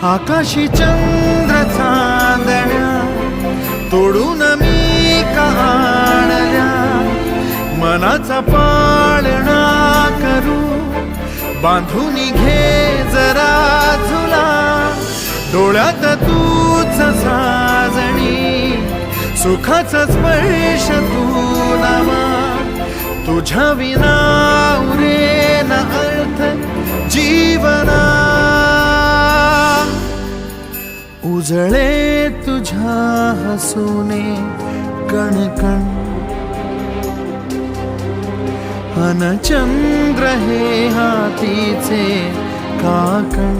आकाशी चंद्र चांदण्या तोडून मी आणल्या, मनाचा पाळणा करू बांधून घे जरा झुला, डोळ्यात तूच साजणी सुखाचा स्पर्श तू नामा, तुझ्या विना उरेन अर्थ जीवना, उजळे तुझ्या हसूने कणकण, अन चंद्र हे हातीचे काकण.